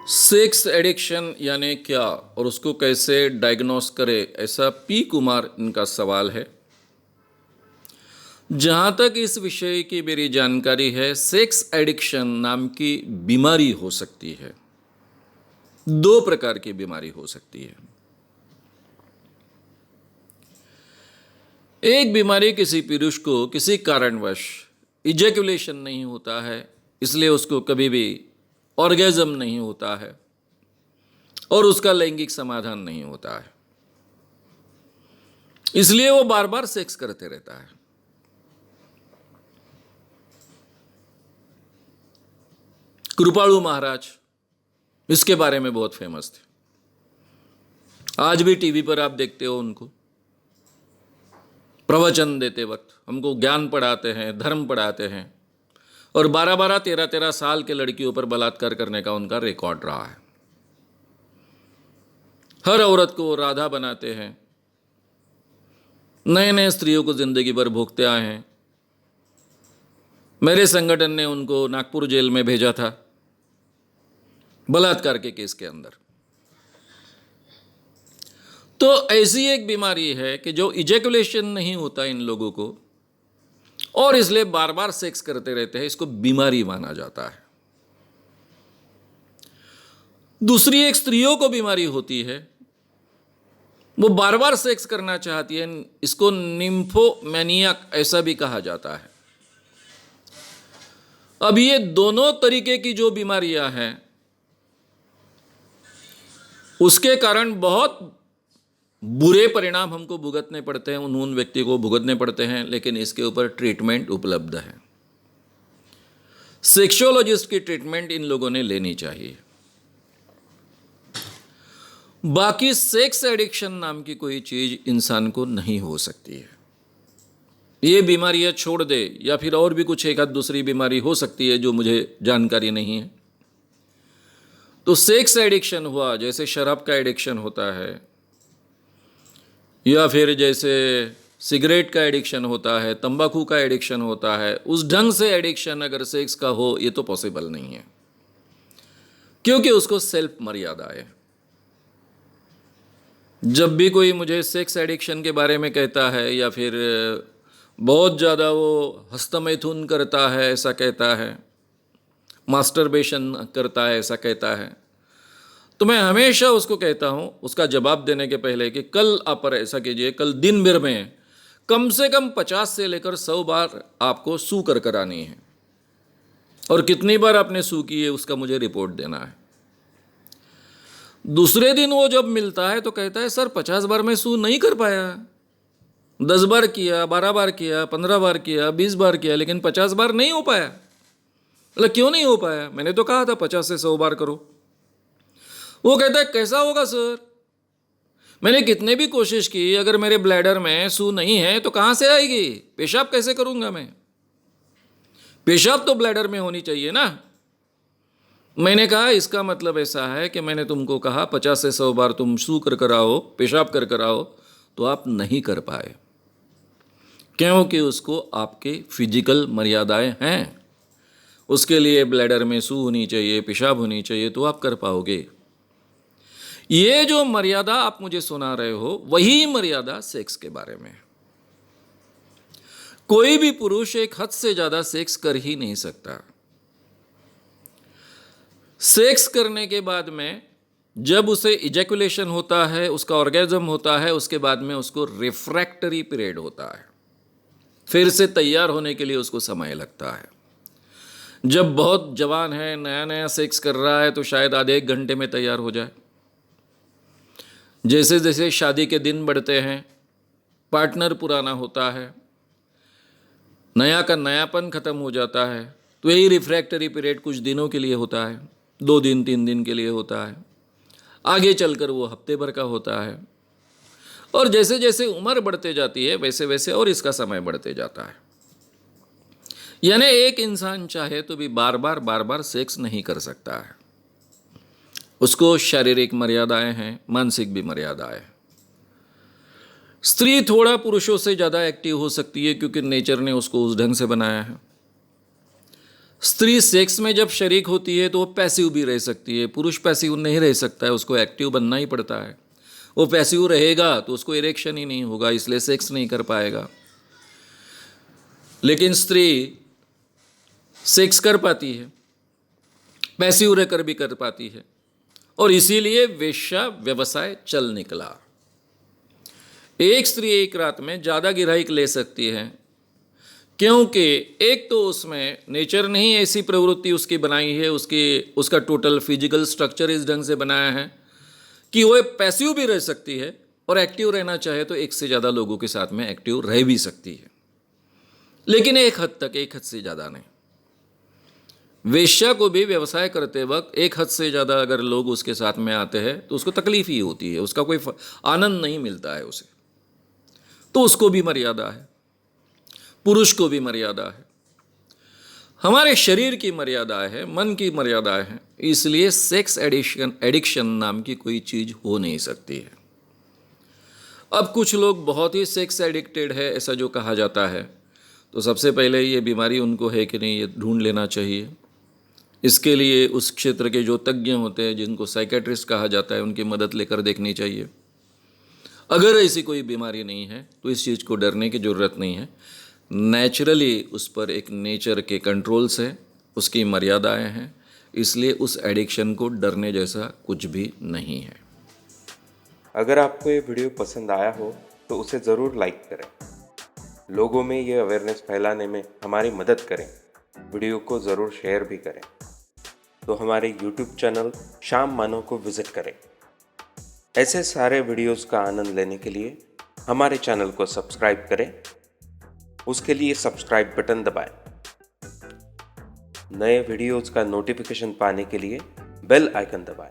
Sex addiction यानी क्या और उसको कैसे डायग्नोस करे, ऐसा पी कुमार इनका सवाल है। जहां तक इस विषय की मेरी जानकारी है, सेक्स एडिक्शन नाम की बीमारी हो सकती है। दो प्रकार की बीमारी हो सकती है। एक बीमारी किसी पुरुष को किसी कारणवश इजैकुलेशन नहीं होता है, इसलिए उसको कभी भी ऑर्गेजम नहीं होता है और उसका लैंगिक समाधान नहीं होता है, इसलिए वो बार बार सेक्स करते रहता है। कृपालु महाराज इसके बारे में बहुत फेमस थे। आज भी टीवी पर आप देखते हो उनको, प्रवचन देते वक्त हमको ज्ञान पढ़ाते हैं, धर्म पढ़ाते हैं, और 12-12, 13-13 साल के लड़कियों पर बलात्कार करने का उनका रिकॉर्ड रहा है। हर औरत को राधा बनाते हैं, नए नए स्त्रियों को जिंदगी भर भोगते आए हैं। मेरे संगठन ने उनको नागपुर जेल में भेजा था बलात्कार के केस के अंदर। तो ऐसी एक बीमारी है कि जो इजैकुलेशन नहीं होता इन लोगों को और इसलिए बार बार सेक्स करते रहते हैं, इसको बीमारी माना जाता है। दूसरी एक स्त्रियों को बीमारी होती है, वो बार बार सेक्स करना चाहती है, इसको निम्फोमैनियाक ऐसा भी कहा जाता है। अब ये दोनों तरीके की जो बीमारियां हैं, उसके कारण बहुत बुरे परिणाम हमको भुगतने पड़ते हैं, उन व्यक्ति को भुगतने पड़ते हैं, लेकिन इसके ऊपर ट्रीटमेंट उपलब्ध है। सेक्सोलॉजिस्ट की ट्रीटमेंट इन लोगों ने लेनी चाहिए। बाकी सेक्स एडिक्शन नाम की कोई चीज इंसान को नहीं हो सकती है। ये बीमारियां छोड़ दे या फिर और भी कुछ एक आध दूसरी बीमारी हो सकती है जो मुझे जानकारी नहीं है। तो सेक्स एडिक्शन हुआ, जैसे शराब का एडिक्शन होता है या फिर जैसे सिगरेट का एडिक्शन होता है, तंबाकू का एडिक्शन होता है, उस ढंग से एडिक्शन अगर सेक्स का हो, ये तो पॉसिबल नहीं है, क्योंकि उसको सेल्फ मर्यादा है। जब भी कोई मुझे सेक्स एडिक्शन के बारे में कहता है या फिर बहुत ज़्यादा वो हस्तमैथुन करता है ऐसा कहता है, मास्टरबेशन करता है ऐसा कहता है, तो मैं हमेशा उसको कहता हूँ, उसका जवाब देने के पहले, कि कल आप पर ऐसा कीजिए, कल दिन भर में कम से कम 50 से लेकर 100 बार आपको सू कर करानी है, और कितनी बार आपने सू की है उसका मुझे रिपोर्ट देना है। दूसरे दिन वो जब मिलता है तो कहता है, सर 50 बार मैं सू नहीं कर पाया, 10 बार किया, 12 बार किया, 15 बार किया, 20 बार किया, लेकिन 50 बार नहीं हो पाया। मतलब क्यों नहीं हो पाया? मैंने तो कहा था 50 से 100 बार करो। वो कहता है, कैसा होगा सर, मैंने कितने भी कोशिश की, अगर मेरे ब्लैडर में सू नहीं है तो कहाँ से आएगी? पेशाब कैसे करूँगा मैं? पेशाब तो ब्लैडर में होनी चाहिए ना। मैंने कहा, इसका मतलब ऐसा है कि मैंने तुमको कहा 50 से 100 बार तुम सू कर कराओ, पेशाब कर कराओ, तो आप नहीं कर पाए, क्योंकि उसको आपके फिजिकल मर्यादाएं हैं। उसके लिए ब्लैडर में सू होनी चाहिए, पेशाब होनी चाहिए, तो आप कर पाओगे। ये जो मर्यादा आप मुझे सुना रहे हो, वही मर्यादा सेक्स के बारे में। कोई भी पुरुष एक हद से ज्यादा सेक्स कर ही नहीं सकता। सेक्स करने के बाद में जब उसे इजैकुलेशन होता है, उसका ऑर्गेजम होता है, उसके बाद में उसको रिफ्रैक्टरी पीरियड होता है, फिर से तैयार होने के लिए उसको समय लगता है। जब बहुत जवान है, नया नया सेक्स कर रहा है, तो शायद आधे 1 घंटे में तैयार हो जाए। जैसे जैसे शादी के दिन बढ़ते हैं, पार्टनर पुराना होता है, नया का नयापन खत्म हो जाता है, तो यही रिफ्रैक्टरी पीरियड कुछ दिनों के लिए होता है, 2 दिन 3 दिन के लिए होता है, आगे चलकर वो हफ्ते भर का होता है, और जैसे जैसे उम्र बढ़ते जाती है वैसे वैसे और इसका समय बढ़ते जाता है। यानी एक इंसान चाहे तो भी बार बार सेक्स नहीं कर सकता है। उसको शारीरिक मर्यादाएं हैं, मानसिक भी मर्यादाएं। स्त्री थोड़ा पुरुषों से ज़्यादा एक्टिव हो सकती है, क्योंकि नेचर ने उसको उस ढंग से बनाया है। स्त्री सेक्स में जब शरीक होती है तो वो पैसिव भी रह सकती है, पुरुष पैसिव नहीं रह सकता है, उसको एक्टिव बनना ही पड़ता है। वो पैसिव रहेगा तो उसको इरेक्शन ही नहीं होगा, इसलिए सेक्स नहीं कर पाएगा। लेकिन स्त्री सेक्स कर पाती है, पैसिव रहकर भी कर पाती है, और इसीलिए वेश्या व्यवसाय चल निकला। एक स्त्री एक रात में ज़्यादा गिराई ले सकती है, क्योंकि एक तो उसमें नेचर ने ही ऐसी प्रवृत्ति उसकी बनाई है, उसका टोटल फिजिकल स्ट्रक्चर इस ढंग से बनाया है कि वो पैसिव भी रह सकती है और एक्टिव रहना चाहे तो एक से ज़्यादा लोगों के साथ में एक्टिव रह भी सकती है, लेकिन एक हद तक, एक हद से ज़्यादा नहीं। वेश्या को भी व्यवसाय करते वक्त एक हद से ज़्यादा अगर लोग उसके साथ में आते हैं तो उसको तकलीफ ही होती है, उसका कोई आनंद नहीं मिलता है उसे, तो उसको भी मर्यादा है, पुरुष को भी मर्यादा है, हमारे शरीर की मर्यादा है, मन की मर्यादा है, इसलिए सेक्स एडिक्शन नाम की कोई चीज़ हो नहीं सकती है। अब कुछ लोग बहुत ही सेक्स एडिक्टेड है ऐसा जो कहा जाता है, तो सबसे पहले ये बीमारी उनको है कि नहीं ये ढूंढ लेना चाहिए। इसके लिए उस क्षेत्र के जो तज्ञ होते हैं, जिनको साइकेट्रिस्ट कहा जाता है, उनकी मदद लेकर देखनी चाहिए। अगर ऐसी कोई बीमारी नहीं है तो इस चीज़ को डरने की ज़रूरत नहीं है। नेचुरली उस पर एक नेचर के कंट्रोल्स है, उसकी मर्यादाएं हैं, इसलिए उस एडिक्शन को डरने जैसा कुछ भी नहीं है। अगर आपको ये वीडियो पसंद आया हो तो उसे ज़रूर लाइक करें, लोगों में ये अवेयरनेस फैलाने में हमारी मदद करें, वीडियो को ज़रूर शेयर भी करें। तो हमारे YouTube चैनल शाम मानव को विज़िट करें। ऐसे सारे वीडियोस का आनंद लेने के लिए हमारे चैनल को सब्सक्राइब करें, उसके लिए सब्सक्राइब बटन दबाएं। नए वीडियोस का नोटिफिकेशन पाने के लिए बेल आइकन दबाएं।